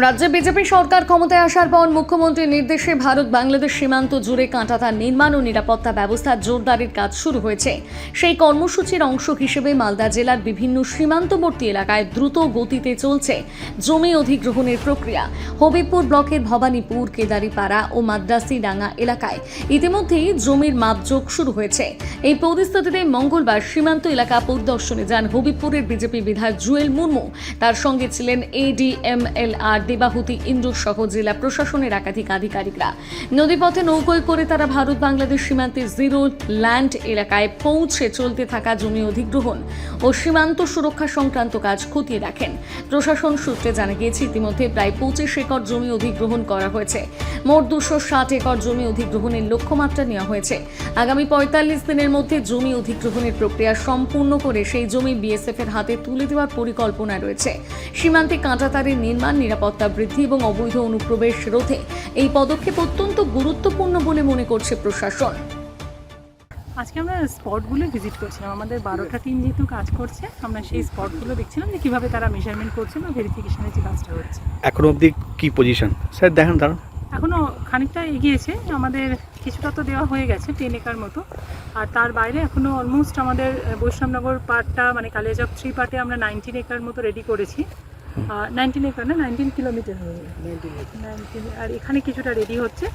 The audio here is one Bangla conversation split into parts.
রাজ্যে বিজেপি সরকার ক্ষমতায় আসার পর মুখ্যমন্ত্রীর নির্দেশে ভারত বাংলাদেশ সীমান্ত জুড়ে কাঁটাতার নির্মাণ ও নিরাপত্তা ব্যবস্থা জোরদারের কাজ শুরু হয়েছে। সেই কর্মসূচির অংশ হিসেবে মালদা জেলার বিভিন্ন সীমান্তবর্তী এলাকায় দ্রুত গতিতে চলছে জমি অধিগ্রহণের প্রক্রিয়া। হবিবপুর ব্লকের ভবানীপুর, কেদারিপাড়া ও মাদ্রাসিডাঙ্গা এলাকায় ইতিমধ্যেই জমির মাপজোক শুরু হয়েছে। এই পরিস্থিতিতে মঙ্গলবার সীমান্ত এলাকা পরিদর্শনে যান হবিবপুরের বিজেপি বিধায়ক জুয়েল মুর্মু। তার সঙ্গে ছিলেন ADMLR দেবাহুতি ইন্দ্র সহ জেলা প্রশাসনের একাধিক আধিকারিকরা। নদীপথে নৌকোয় করে তারা ভারত বাংলাদেশ সীমান্তে জিরো ল্যান্ড এলাকায় পৌঁছে চলতে থাকা জমি অধিগ্রহণ ও সীমান্ত সুরক্ষা সংক্রান্ত কাজ খতিয়ে দেখেন। প্রশাসন সূত্রে জানা গিয়েছে ইতিমধ্যে প্রায় 25 একর জমি অধিগ্রহণ করা হয়েছে। মোট 260 একর জমি অধিগ্রহণের লক্ষ্যমাত্রা নেওয়া হয়েছে। আগামী 45 দিনের মধ্যে জমি অধিগ্রহণের প্রক্রিয়া সম্পূর্ণ করে সেই জমি BSF এর হাতে তুলে দেওয়ার পরিকল্পনা রয়েছে। সীমান্তে কাঁটাতারের নির্মাণ, নিরাপত্তা বৃদ্ধি এবং অবৈধ অনুপ্রবেশ রোধে এই পদক্ষেপ অত্যন্ত গুরুত্বপূর্ণ বলে মনে করছে প্রশাসন। আজকে আমরা স্পটগুলো ভিজিট করছিলাম। আমাদের 12টা টিম যেহেতু কাজ করছে, আমরা সেই স্পটগুলো দেখছিলাম যে কীভাবে তারা মেজারমেন্ট করছে বা ভেরিফিকেশনের যে কাজটা হচ্ছে। এখন অবধি কি পজিশন স্যার দেখেন? দাঁড়ান, এখনও খানিকটা এগিয়েছে, আমাদের কিছুটা তো দেওয়া হয়ে গেছে 10 একর মতো, আর তার বাইরে এখনও অলমোস্ট আমাদের বৈষ্ণবনগর পার্টটা মানে কালিয়াচক 3 পার্টে আমরা 19 একর মতো রেডি করেছি। 19 একর না, 19 কিলোমিটার হয়ে যাবে 19, আর এখানে কিছুটা রেডি হচ্ছে।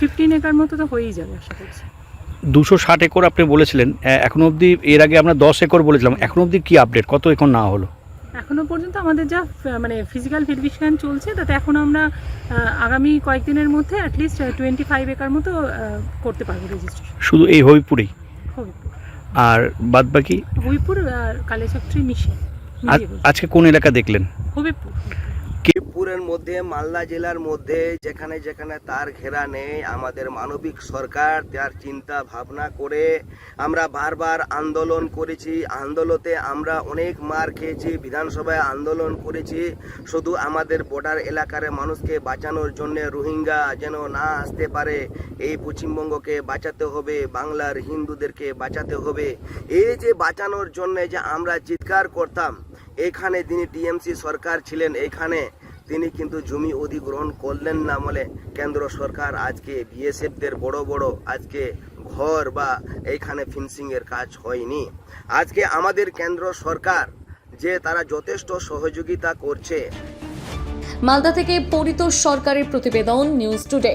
15 একর মতো তো হয়েই যাবে আশা করছি। 260 একর আপনি বলেছিলেন, এখন অবধি এর আগে আমরা 10 একর বলেছিলাম, এখন অবধি কি আপডেট, কত একর না হলো? এখনো পর্যন্ত আমাদের যা মানে ফিজিক্যাল ভেরিফিকেশন চলছে তাতে এখন আমরা আগামী কয়েকদিনের মধ্যে অ্যাটলিস্ট 25 একর মতো করতে পারবো রেজিস্ট্রেশন। শুধু এই হবিপুরেই? হবিপুর আর বাদ বাকি হবিপুর আর কালিয়াচক মিশিয়ে। আজকে কোন এলাকা দেখলেন? হবিপুর হবিপুরের মধ্যে মালদা জেলার মধ্যে যেখানে যেখানে তার ঘেরা নেই, আমাদের মানবিক সরকার তার চিন্তা ভাবনা করে আমরা বারবার আন্দোলন করেছি। আন্দোলনে আমরা অনেক মার খেয়েছি, বিধানসভায় আন্দোলন করেছি। শুধু আমাদের বর্ডার এলাকার মানুষকে বাঁচানোর জন্য, রোহিঙ্গা যেন না আসতে পারে, এই পশ্চিমবঙ্গকে বাঁচাতে হবে, বাংলার হিন্দুদেরকে বাঁচাতে হবে। এই যে বাঁচানোর জন্য যে আমরা চিৎকার করতাম, এখানে তিনি TMC সরকার ছিলেন, এখানে তিনি কিন্তু জমি অধিগ্রহণ করলেন না বলে কেন্দ্র সরকার আজকে BSFদের বড় বড় আজকে ঘর বা এইখানে ফিনিশিংয়ের কাজ হয়নি। আজকে আমাদের কেন্দ্র সরকার যে তারা যথেষ্ট সহযোগিতা করছে। মালদা থেকে পরিতোষ সরকারের প্রতিবেদন, নিউজ টুডে।